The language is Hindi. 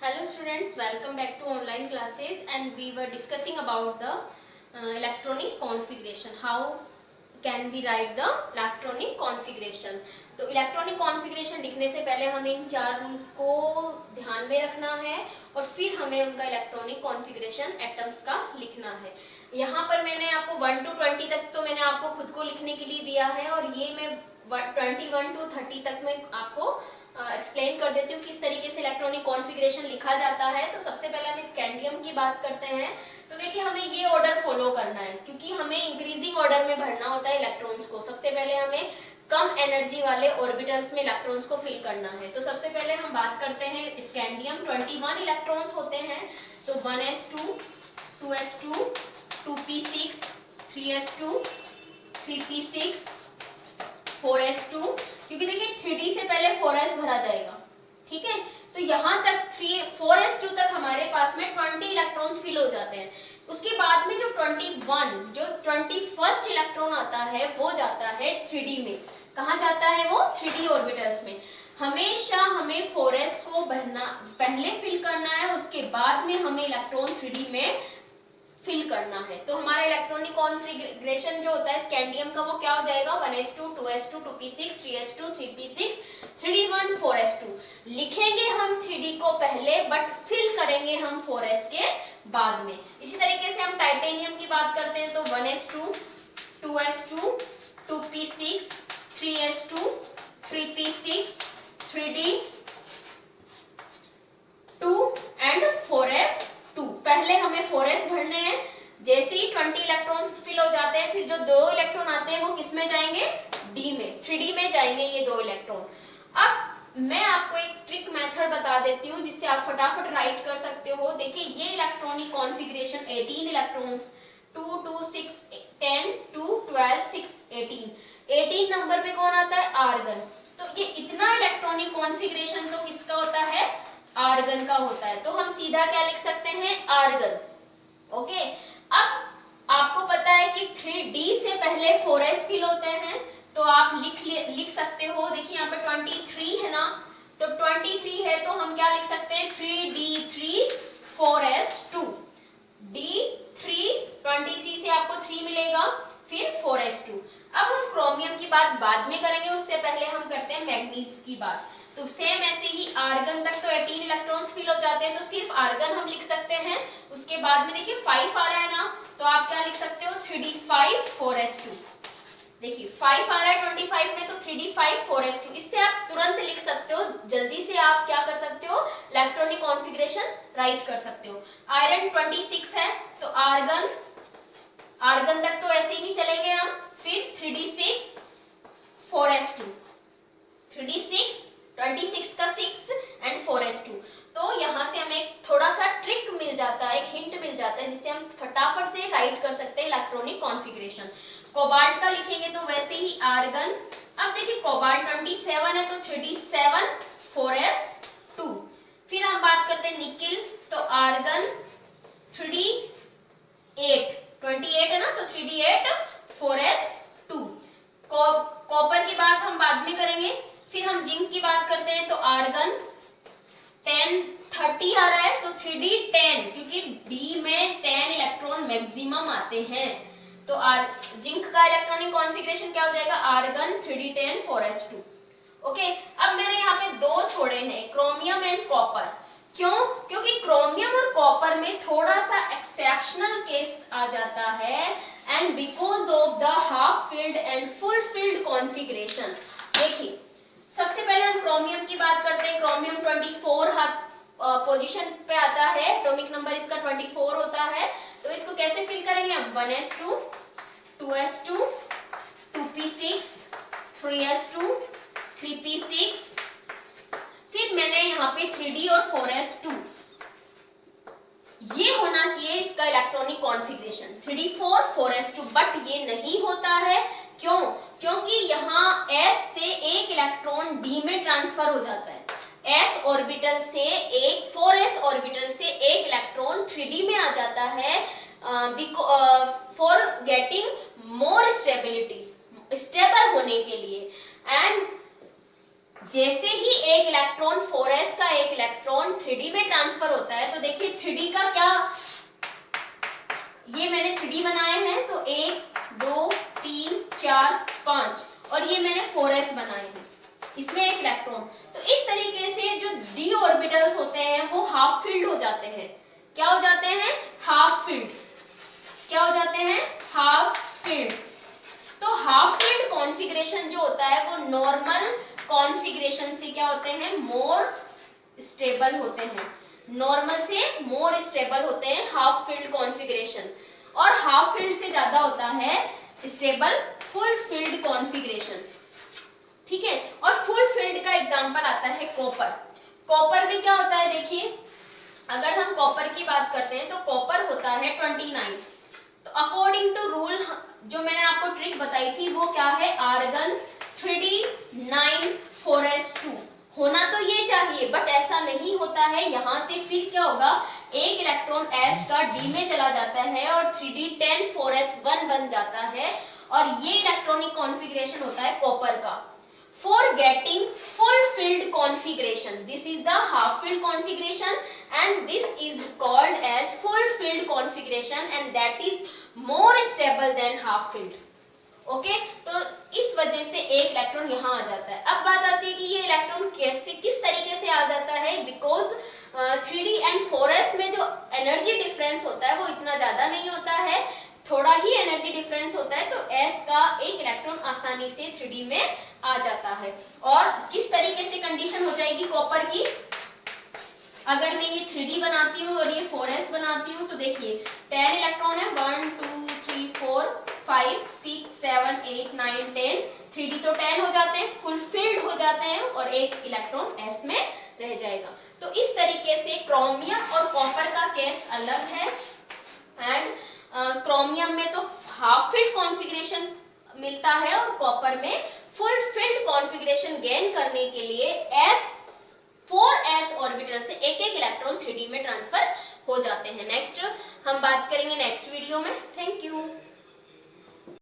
Hello students, welcome back to online classes and we were discussing about the electronic configuration. How can we write the electronic configuration? तो इलेक्ट्रॉनिक कॉन्फ़िगरेशन लिखने से पहले हमें इन चार रूल्स को ध्यान में रखना है और फिर हमें उनका इलेक्ट्रॉनिक कॉन्फ़िगरेशन एटम्स का लिखना है। यहाँ पर मैंने आपको 1 to 20 तक तो मैंने आपको खुद को लिखने के लिए दिया है और ये मैं 21 to 30 तक मैं आपको एक्सप्लेन कर देती हूँ किस तरीके से इलेक्ट्रॉनिक कॉन्फ़िगरेशन लिखा जाता है। तो सबसे पहले हम स्कैंडियम की बात करते हैं। तो देखिए हमें ये ऑर्डर फॉलो करना है क्योंकि हमें इंक्रीजिंग ऑर्डर में भरना होता है इलेक्ट्रॉन्स को। सबसे पहले हमें कम एनर्जी वाले ऑर्बिटल्स में इलेक्ट्रॉन्स को फिल करना है। तो सबसे पहले हम बात करते हैं स्कैंडियम। 21 इलेक्ट्रॉन्स होते हैं। तो 1s2, 2s2, 2p6, 3s2, 3p6, 4s2, क्योंकि देखिए 3d से पहले 4s भरा जाएगा, ठीक है। तो यहाँ तक 4s2 तक हमारे पास में 20 इलेक्ट्रॉन्स फिल हो जाते हैं। उसके बाद में जो 21st इलेक्ट्रॉन आता है वो जाता है 3d में। कहाँ जाता है वो? 3d ऑर्बिटल्स में। हमेशा हमें 4s को पहले फिल करना है, उसके बाद में हमें इलेक्ट्रॉन 3d में फिल करना है। तो हमारा इलेक्ट्रॉनिक कॉन्फ़िगरेशन जो होता है स्कैंडियम का वो क्या हो जाएगा? 1s2, 2s2, 2p6, 3s2, 3p6, 3d1, 4s2। लिखेंगे हम 3d को पहले बट फिल करेंगे हम 4s के बाद में। इसी तरीके से हम टाइटेनियम की बात करते हैं। तो 1s2, 2s2, 2p6, 3s2, 3p6, 3d2 and 4s2। पहले हमें 4s भरने हैं। जैसे ही 20 इलेक्ट्रॉन्स फिल हो जाते हैं फिर जो दो इलेक्ट्रॉन आते हैं वो किस में जाएंगे? डी में, 3d में जाएंगे ये दो इलेक्ट्रॉन। अब मैं आपको एक ट्रिक मेथड बता देती हूँ जिससे आप फटाफट राइट कर सकते हो। देखिए ये इलेक्ट्रॉनिक कॉन्फ़िगरेशन 18 इलेक्ट्रॉन्स 2 2 6 10 2 12 6 18 नंबर पे कौन आता है? आर्गन। तो ये इतना इलेक्ट्रॉनिक कॉन्फ़िगरेशन तो किसका होता है? आर्गन का होता है। तो हम सीधा क्या लिख सकते हैं? आर्गन। ओके। अब आपको पता है कि 3d से पहले 4s फिल होते हैं तो आप लिख सकते हो। देखिए यहाँ पे 23 है ना, तो 23 है तो हम क्या लिख सकते हैं? 3d3 4s2। d3 23 से आपको 3 मिलेगा, फिर 4s2। अब हम क्रोमियम की बात बाद में करेंगे, उससे पहले हम करते हैं मैग्नीज की बात। तो सेम ऐसे ही आर्गन तक तो 18 इलेक्ट्रॉन्स फिल हो जाते हैं तो सिर्फ आर्गन हम लिख सकते हैं। उसके बाद में देखिए 5 आ रहा है ना, तो आप क्या लिख सकते हो? 3d5 4s2। देखिए 5 आ रहा है 25 में, तो 3d5 4s2। इससे आप तुरंत लिख सकते हो, जल्दी से आप क्या कर सकते हो? इलेक्ट्रॉनिक कॉन्फ़िगरेशन राइट कर सकते हो। आयरन 26 है तो आर्गन तक तो ऐसे ही चलेंगे हम। फिर 3d6 4s2, 3d6 26 का 6 एंड 4s2। तो यहाँ से हमें थोड़ा सा ट्रिक मिल जाता है, एक हिंट मिल जाता है जिससे हम फटाफट से राइट कर सकते हैं इलेक्ट्रॉनिक कॉन्फ़िगरेशन। कोबाल्ट का लिखेंगे तो वैसे ही आर्गन। अब देखिए कोबाल्ट 27 है तो 3d7 4s2। फिर हम बात करते हैं निकिल, तो आर्गन 3d8 28 है ना, तो 3d8 4s2। कॉपर की बात हम बाद में करेंगे। फिर हम जिंक की बात करते हैं तो आर्गन 30 आ रहा है तो 3d10, क्योंकि डी में 10 इलेक्ट्रॉन मैक्सिमम आते हैं। तो जिंक का इलेक्ट्रॉनिक कॉन्फ़िगरेशन क्या हो जाएगा? Argon 3d10 4s2। ओके। अब मैंने यहाँ पे दो छोड़े हैं, क्रोमियम एंड कॉपर। क्यों? क्योंकि क्रोमियम और कॉपर में थोड़ा सा एक्सेप्शनल केस आ जाता है and because of the half filled and full field configuration. देखिए सबसे पहले हम क्रोमियम की बात करते हैं। क्रोमियम 24 पोजीशन पे आता है, एटॉमिक नंबर इसका 24 होता है। तो इसको कैसे फिल करेंगे हम? 1s2, 2s2, 2p6, 3s2, 3p6, फिर मैंने यहाँ पे 3d और 4s2। ये होना चाहिए इसका electronic configuration 3d4 4s2, but ये नहीं होता है। क्यों? क्योंकि यहाँ s से एक इलेक्ट्रॉन d में ट्रांसफर हो जाता है। s ऑर्बिटल से एक 4s ऑर्बिटल से एक इलेक्ट्रॉन 3d में आ जाता है for getting more stability, stable होने के लिए। एंड जैसे ही एक इलेक्ट्रॉन 4s का एक इलेक्ट्रॉन 3d में ट्रांसफर होता है, तो देखिए 3d का क्या, ये मैंने 3d बनाए हैं, तो 1 2 3 4 5 और ये मैंने 4s बनाए हैं, इसमें एक इलेक्ट्रॉन। तो इस तरीके से जो d ऑर्बिटल्स होते हैं वो हाफ फिल्ड हो जाते हैं। क्या हो जाते हैं? Half filled. क्या हो जाते हैं? Half filled. तो हाफ फिल्ड कॉन्फ़िगरेशन जो होता है वो नॉर्मल कॉन्फ़िगरेशन से क्या होते हैं? मोर स्टेबल होते हैं। नॉर्मल से मोर स्टेबल होते हैं हाफ फील्ड कॉन्फ़िगरेशन, और हाफ फील्ड से ज्यादा होता है स्टेबल फुल फील्ड कॉन्फ़िगरेशन। ठीक है, और फुल फील्ड का एग्जांपल आता है कॉपर। कॉपर में क्या होता है? देखिए, अगर हम कॉपर की बात करते हैं तो कॉपर होता है 29। तो अकॉर्डिंग टू रूल जो मैंने आपको ट्रिक बताई थी वो क्या है? आर्गन 3d9 4s2 होना तो ये चाहिए, बट ऐसा नहीं होता है। यहाँ से फिर क्या होगा? एक इलेक्ट्रॉन s का d में चला जाता है और 3d10 4s1 बन जाता है, और ये इलेक्ट्रॉनिक कॉन्फ़िगरेशन होता है कॉपर का। For getting full filled configuration, this is the half filled configuration and this is called as full filled configuration and that is more stable than half filled. Okay, तो इस वजह से एक इलेक्ट्रॉन यहाँ आ जाता है। अब बात आती है कि ये इलेक्ट्रॉन कैसे, किस तरीके से आ जाता है? बिकॉज 3d एंड 4s में जो एनर्जी डिफरेंस होता है वो इतना ज्यादा नहीं होता है, थोड़ा ही एनर्जी डिफरेंस होता है, तो s का एक इलेक्ट्रॉन आसानी से 3d में आ जाता है। और किस तरीके से कंडीशन हो जाएगी कॉपर की? अगर मैं ये 3d बनाती हूँ और ये 4s बनाती हूँ, तो देखिए 10 इलेक्ट्रॉन है, 1 2 3 4 5 6 7 8 9 10, 3d तो 10 हो जाते हैं, फुल फिल्ड हो जाते हैं, और एक इलेक्ट्रॉन s में रह जाएगा। तो इस तरीके से क्रोमियम और कॉपर का केस अलग है, एंड क्रोमियम में तो हाफ फिल्ड कॉन्फ़िगरेशन मिलता है और कॉपर में फुल फिल्ड कॉन्फ़िगरेशन गेन करने के लिए 4s ऑर्बिटल से एक एक इलेक्ट्रॉन 3d में ट्रांसफर हो जाते हैं। नेक्स्ट हम बात करेंगे नेक्स्ट वीडियो में। Thank you.